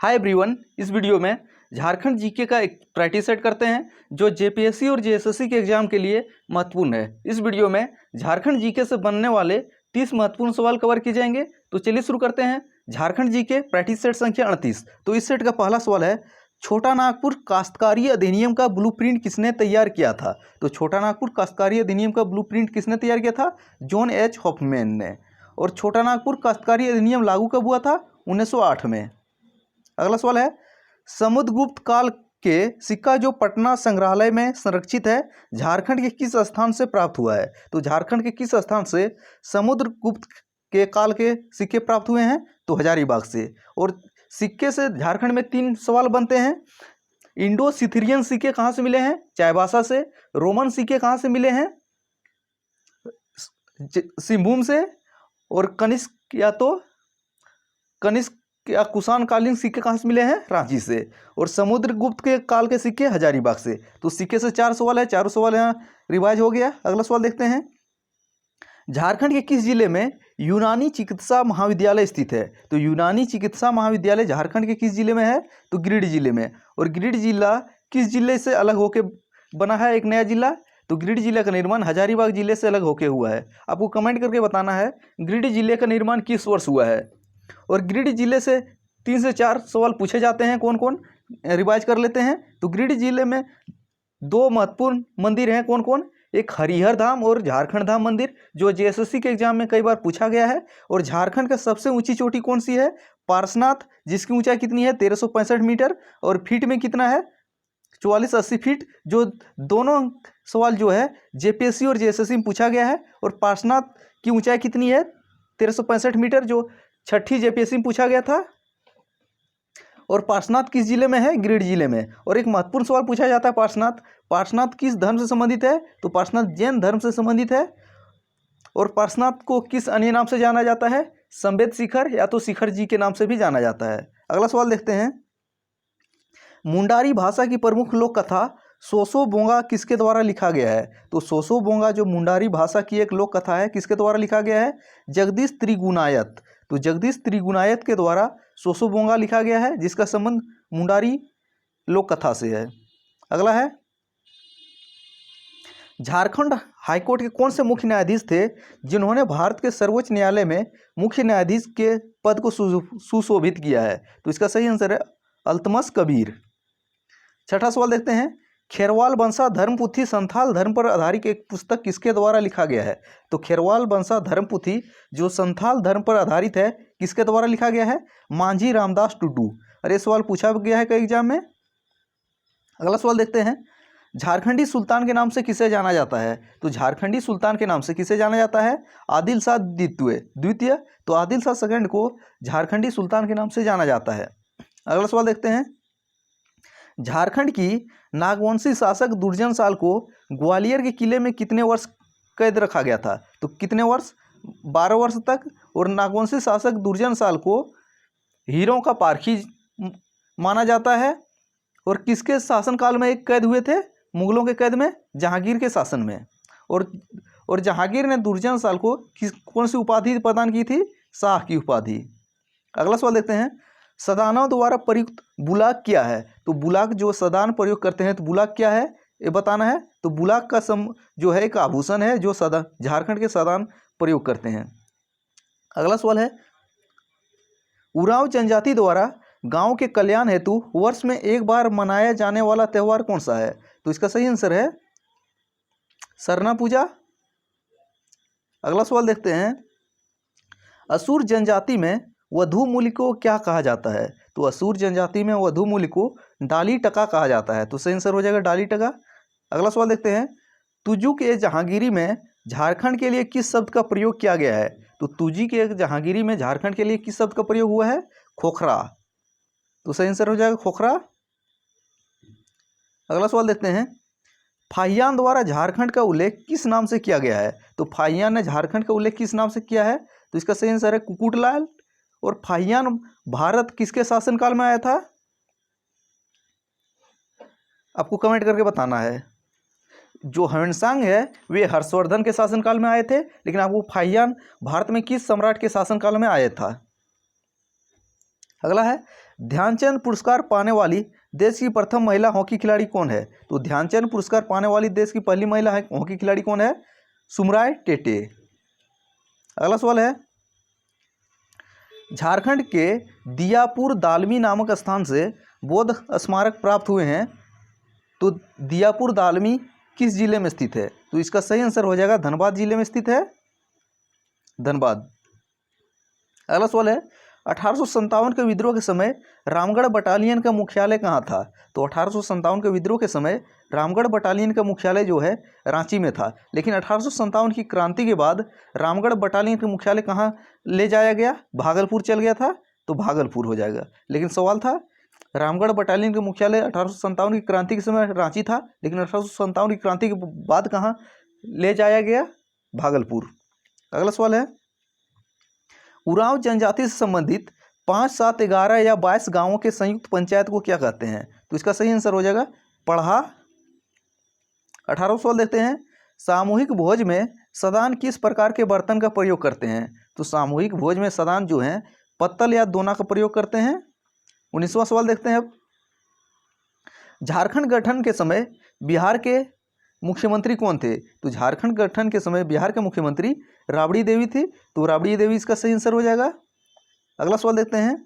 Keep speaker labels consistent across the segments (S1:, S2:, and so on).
S1: Hi everyone, इस video में Jharkhand GK का एक प्रैक्टिस सेट करते हैं जो जेपीएससी और जेएसएससी के एग्जाम के लिए महत्वपूर्ण है। इस वीडियो में झारखंड जीके से बनने वाले 30 महत्वपूर्ण सवाल कवर किए जाएंगे। तो चलिए शुरू करते हैं। झारखंड जीके प्रैक्टिस सेट संख्या 38। तो इस सेट का पहला सवाल है, छोटा नागपुर काश्तकारी अधिनियम का ब्लूप्रिंट किसने तैयार किया था? तो छोटा नागपुर काश्तकारी अधिनियम का ब्लूप्रिंट किसने तैयार किया था? जॉन एच हॉफमैन ने। और छोटा नागपुर काश्तकारी अधिनियम लागू कब हुआ था? 1908 में। अगला सवाल है, समुद्रगुप्त काल के सिक्का जो पटना संग्रहालय में संरक्षित है झारखंड के किस स्थान से प्राप्त हुआ है? तो झारखंड के किस स्थान से समुद्रगुप्त के काल के सिक्के प्राप्त हुए हैं? तो हजारीबाग से। और सिक्के से झारखंड में 3 सवाल बनते हैं। इंडो सिथिरियन सिक्के कहाँ से मिले हैं? चाईबासा से। रोमन सिक्के कहाँ से मिले हैं? सिंहभूम से। और कनिष्क या कुषाण कालीन सिक्के कहाँ से मिले हैं? रांची से। और समुद्रगुप्त के काल के सिक्के हजारीबाग से। तो सिक्के से 4 सवाल है, चारों सवाल यहाँ रिवाइज हो गया। अगला सवाल देखते हैं, झारखंड के किस जिले में यूनानी चिकित्सा महाविद्यालय स्थित है? तो यूनानी चिकित्सा महाविद्यालय झारखंड के किस जिले में है? तो गिरिडीह जिले में। और गिरिडीह जिला किस जिले से अलग होकर बना है एक नया जिला? तो गिरिडीह जिले का निर्माण हजारीबाग जिले से अलग होकर हुआ है। आपको कमेंट करके बताना है गिरिडीह जिले का निर्माण किस वर्ष हुआ है। और गिरिडीह जिले से 3 से 4 सवाल पूछे जाते हैं। कौन कौन? रिवाइज कर लेते हैं। तो गिरिडीह जिले में 2 महत्वपूर्ण मंदिर हैं। कौन कौन? एक हरिहर धाम और झारखंड धाम मंदिर, जो जेएसएससी के एग्जाम में कई बार पूछा गया है। और झारखंड का सबसे ऊंची चोटी कौन सी है? पार्श्वनाथ, जिसकी ऊंचाई कितनी है? 1365 मीटर। और फीट में कितना है? 4480 फीट। जो दोनों सवाल जो है जेपीएससी और जेएसएससी में पूछा गया है। और पार्श्वनाथ की ऊंचाई कितनी है? 1365 मीटर, जो 6ठी जेपीएससी में पूछा गया था। और पार्श्वनाथ किस जिले में है? गिरिडीह जिले में। और एक महत्वपूर्ण सवाल पूछा जाता है, पार्श्वनाथ किस धर्म से संबंधित है? तो पार्श्वनाथ जैन धर्म से संबंधित है। और पार्श्वनाथ को किस अन्य नाम से जाना जाता है? संवेद शिखर या तो शिखर जी के नाम से भी जाना जाता है। अगला सवाल देखते हैं, मुंडारी भाषा की प्रमुख लोक कथा सोसो बोंगा किसके द्वारा लिखा गया है? तो सोसो बोंगा जो मुंडारी भाषा की एक लोक कथा है, किसके द्वारा लिखा गया है? जगदीश त्रिगुणायत। तो जगदीश त्रिगुणायत के द्वारा सोसो बोंगा लिखा गया है, जिसका संबंध मुंडारी लोक कथा से है। अगला है, झारखंड हाईकोर्ट के कौन से मुख्य न्यायाधीश थे जिन्होंने भारत के सर्वोच्च न्यायालय में मुख्य न्यायाधीश के पद को सुशोभित किया है? तो इसका सही आंसर है अल्तमश कबीर। 6ठा सवाल देखते हैं, खेरवाल बंसा धर्मपुथी संथाल धर्म पर आधारित एक पुस्तक किसके द्वारा लिखा गया है? तो खेरवाल बंसा धर्मपुथी जो संथाल धर्म पर आधारित है, किसके द्वारा लिखा गया है? मांझी रामदास टुडू। अरे सवाल पूछा गया है कई एग्जाम में। अगला सवाल देखते हैं, झारखंडी सुल्तान के नाम से किसे जाना जाता है? तो झारखंडी सुल्तान के नाम से किसे जाना जाता है? आदिल शाह द्वितीय। तो आदिल शाह सेकंड को झारखंडी सुल्तान के नाम से जाना जाता है। अगला सवाल देखते हैं, झारखंड की नागवंशी शासक दुर्जन साल को ग्वालियर के किले में कितने वर्ष कैद रखा गया था? तो कितने वर्ष? 12 वर्ष तक। और नागवंशी शासक दुर्जन साल को हीरों का पारखी माना जाता है। और किसके शासनकाल में एक कैद हुए थे? मुगलों के कैद में, जहांगीर के शासन में। और जहांगीर ने दुर्जन साल को कौन सी उपाधि प्रदान की थी? शाह की उपाधि। अगला सवाल देखते हैं, सदानों द्वारा प्रयुक्त बुलाक क्या है? तो बुलाक जो सदान प्रयोग करते हैं, तो बुलाक क्या है ये बताना है। तो बुलाक का जो है एक आभूषण है जो झारखंड के सदान प्रयोग करते हैं। अगला सवाल है, उरांव जनजाति द्वारा गांव के कल्याण हेतु वर्ष में एक बार मनाया जाने वाला त्यौहार कौन सा है? तो इसका सही आंसर है सरना पूजा। अगला सवाल देखते हैं, असुर जनजाति में वधु मूल्य को क्या कहा जाता है? तो असुर जनजाति में वधु मूल्य को डाली टका कहा जाता है। तो सही आंसर हो जाएगा डाली टका। अगला सवाल देखते हैं, तुजुक ए जहांगीरी में झारखंड के लिए किस शब्द का प्रयोग किया गया है? तो तुजी के जहांगीरी में झारखंड के लिए किस शब्द का प्रयोग हुआ है? खोखरा। तो सही आंसर हो जाएगा खोखरा। अगला सवाल देखते हैं, फाहियान द्वारा झारखंड का उल्लेख किस नाम से किया गया है? तो फाहियान ने झारखंड का उल्लेख किस नाम से किया है? तो इसका सही आंसर है कुकुटलाल। और फाहियान भारत किसके शासनकाल में आया था? आपको कमेंट करके बताना है। जो ह्वेनसांग है वे हर्षवर्धन के शासनकाल में आए थे, लेकिन आपको फाहियान भारत में किस सम्राट के शासनकाल में आया था? अगला है, ध्यानचंद पुरस्कार पाने वाली देश की प्रथम महिला हॉकी खिलाड़ी कौन है? तो ध्यानचंद पुरस्कार पाने वाली देश की पहली महिला हॉकी खिलाड़ी कौन है? सुमराय टेटे। अगला सवाल है, झारखंड के दियापुर दालमी नामक स्थान से बौद्ध स्मारक प्राप्त हुए हैं। तो दियापुर दालमी किस जिले में स्थित है? तो इसका सही आंसर हो जाएगा धनबाद जिले में स्थित है, धनबाद। अगला सवाल है, 1857 के विद्रोह के समय रामगढ़ बटालियन का मुख्यालय कहाँ था? तो 1857 के विद्रोह के समय रामगढ़ बटालियन का मुख्यालय जो है रांची में था, लेकिन 1857 की क्रांति के बाद रामगढ़ बटालियन का मुख्यालय कहाँ ले जाया गया? भागलपुर चल गया था, तो भागलपुर हो जाएगा। लेकिन सवाल था रामगढ़ बटालियन का मुख्यालय 1857 की क्रांति के समय रांची था, लेकिन 1857 की क्रांति के बाद कहाँ ले जाया गया? भागलपुर। अगला सवाल है, उरांव जनजाति से संबंधित 5, 7, 11 या 22 गांवों के संयुक्त पंचायत को क्या कहते हैं? तो इसका सही आंसर हो जाएगा पढ़ा। 18वां सवाल देखते हैं, सामूहिक भोज में सदान किस प्रकार के बर्तन का प्रयोग करते हैं? तो सामूहिक भोज में सदान जो है पत्तल या दोना का प्रयोग करते हैं। 19वां सवाल देखते हैं अब, झारखंड गठन के समय बिहार के मुख्यमंत्री कौन थे? तो झारखंड गठन के समय बिहार के मुख्यमंत्री राबड़ी देवी थी, तो राबड़ी देवी इसका सही आंसर हो जाएगा। अगला सवाल देखते हैं,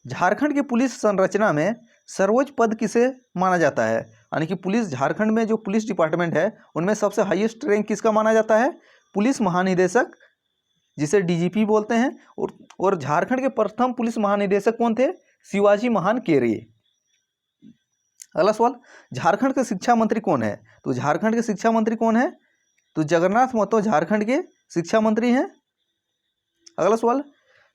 S1: झारखंड की पुलिस संरचना में सर्वोच्च पद किसे माना जाता है? यानी कि पुलिस झारखंड में जो पुलिस डिपार्टमेंट है उनमें सबसे हाईएस्ट रैंक किसका माना जाता है? पुलिस महानिदेशक, जिसे डीजीपी बोलते हैं। और झारखंड के प्रथम पुलिस महानिदेशक कौन थे? शिवाजी महान केरे। अगला सवाल, झारखंड के शिक्षा मंत्री कौन है? तो झारखंड के शिक्षा मंत्री कौन है? तो जगन्नाथ महतो झारखंड के शिक्षा मंत्री हैं। अगला सवाल,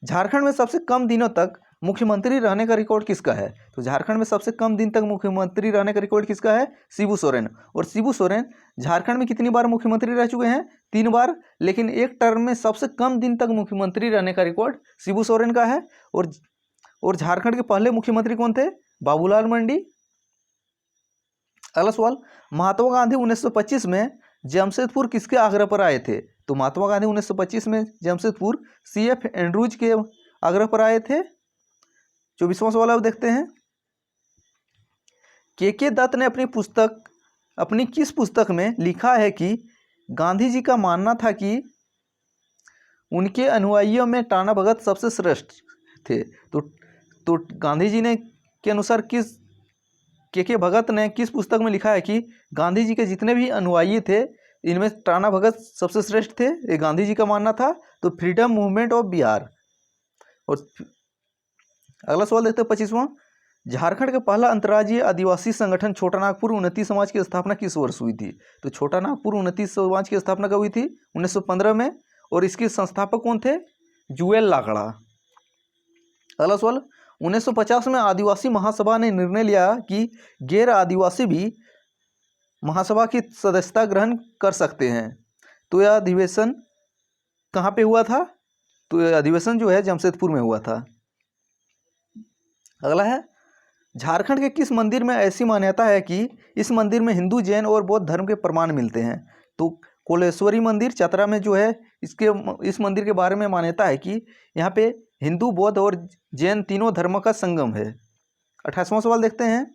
S1: झारखंड में सबसे कम दिनों तक मुख्यमंत्री रहने का रिकॉर्ड किसका है? तो झारखंड में सबसे कम दिन तक मुख्यमंत्री रहने का रिकॉर्ड किसका है? शिबू सोरेन। और शिबू सोरेन झारखंड में कितनी बार मुख्यमंत्री रह चुके हैं? 3 बार, लेकिन एक टर्म में सबसे कम दिन तक मुख्यमंत्री रहने का रिकॉर्ड शिबू सोरेन का है। और झारखंड के पहले मुख्यमंत्री कौन थे? बाबूलाल मरांडी। अगला सवाल, महात्मा गांधी 1925 में जमशेदपुर किसके आग्रह पर आए थे? तो महात्मा गांधी 1925 में जमशेदपुर CF एंड्रूज के आग्रह पर आए थे। 24वां सवाल अब देखते हैं, के दत्त ने अपनी किस पुस्तक में लिखा है कि गांधी जी का मानना था कि उनके अनुयायियों में टाना भगत सबसे श्रेष्ठ थे? तो गांधी जी ने के अनुसार के भगत ने किस पुस्तक में लिखा है कि गांधी जी के जितने भी अनुयायी थे इनमें टाना भगत सबसे श्रेष्ठ थे? ये गांधी जी का मानना था। तो फ्रीडम मूवमेंट ऑफ बिहार। और अगला सवाल देखते हैं 25वां, झारखंड का पहला अंतर्राज्यीय आदिवासी संगठन छोटा नागपुर उन्नति समाज की स्थापना किस वर्ष हुई थी? तो छोटा नागपुर उन्नति समाज की स्थापना कब हुई थी? 1915 में। और इसके संस्थापक कौन थे? जुएल लाकड़ा। अगला सवाल, 1950 में आदिवासी महासभा ने निर्णय लिया कि गैर आदिवासी भी महासभा की सदस्यता ग्रहण कर सकते हैं। तो यह अधिवेशन कहाँ पे हुआ था? तो यह अधिवेशन जो है जमशेदपुर में हुआ था। अगला है, झारखंड के किस मंदिर में ऐसी मान्यता है कि इस मंदिर में हिंदू, जैन और बौद्ध धर्म के प्रमाण मिलते हैं? तो कोलेश्वरी मंदिर चतरा में जो है इस मंदिर के बारे में मान्यता है कि यहाँ पे हिंदू, बौद्ध और जैन तीनों धर्मों का संगम है। 28वां सवाल देखते हैं,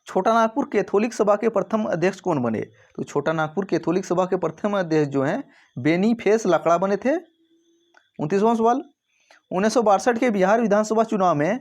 S1: छोटा नागपुर कैथोलिक सभा के प्रथम अध्यक्ष कौन बने? तो छोटा नागपुर कैथोलिक सभा के प्रथम अध्यक्ष जो हैं बेनीफेस लाकड़ा बने थे। 29वां सवाल, 1962 के बिहार विधानसभा चुनाव में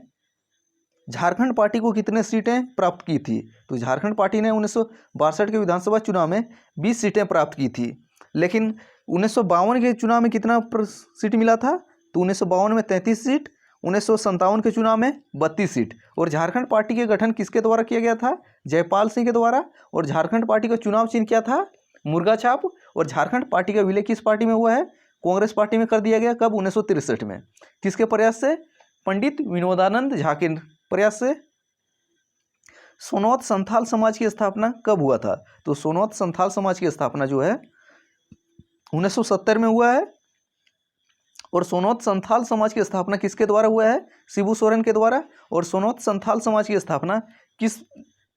S1: झारखंड पार्टी को कितने सीटें प्राप्त की थी? तो झारखंड पार्टी ने 1962 के विधानसभा चुनाव में 20 सीटें प्राप्त की थी, लेकिन 1952 के चुनाव में कितना सीट मिला था? तो 1952 में 33 सीट, 1957 के चुनाव में 32 सीट। और झारखंड पार्टी के गठन किसके द्वारा किया गया था? जयपाल सिंह के द्वारा। और झारखंड पार्टी का चुनाव चिन्ह क्या था? मुर्गा छाप। और झारखंड पार्टी का विलय किस पार्टी में हुआ है? कांग्रेस पार्टी में कर दिया गया। कब? 1963 में। किसके प्रयास से? पंडित विनोदानंद झा के प्रयास से। सोनौत संथाल समाज की स्थापना कब हुआ था? तो सोनौत संथाल समाज की स्थापना जो है 1970 में हुआ है। और सोनौत संथाल समाज की स्थापना किसके द्वारा हुआ है? शिबू सोरेन के द्वारा। और सोनौत संथाल समाज की स्थापना किस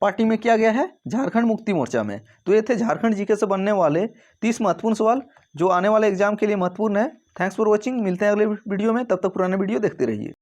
S1: पार्टी में किया गया है? झारखंड मुक्ति मोर्चा में। तो ये थे झारखंड जीके से बनने वाले 30 महत्वपूर्ण सवाल जो आने वाले एग्जाम के लिए महत्वपूर्ण है। Thanks for watching. मिलते हैं अगले वीडियो में, तब तक पुराने वीडियो देखते रहिए।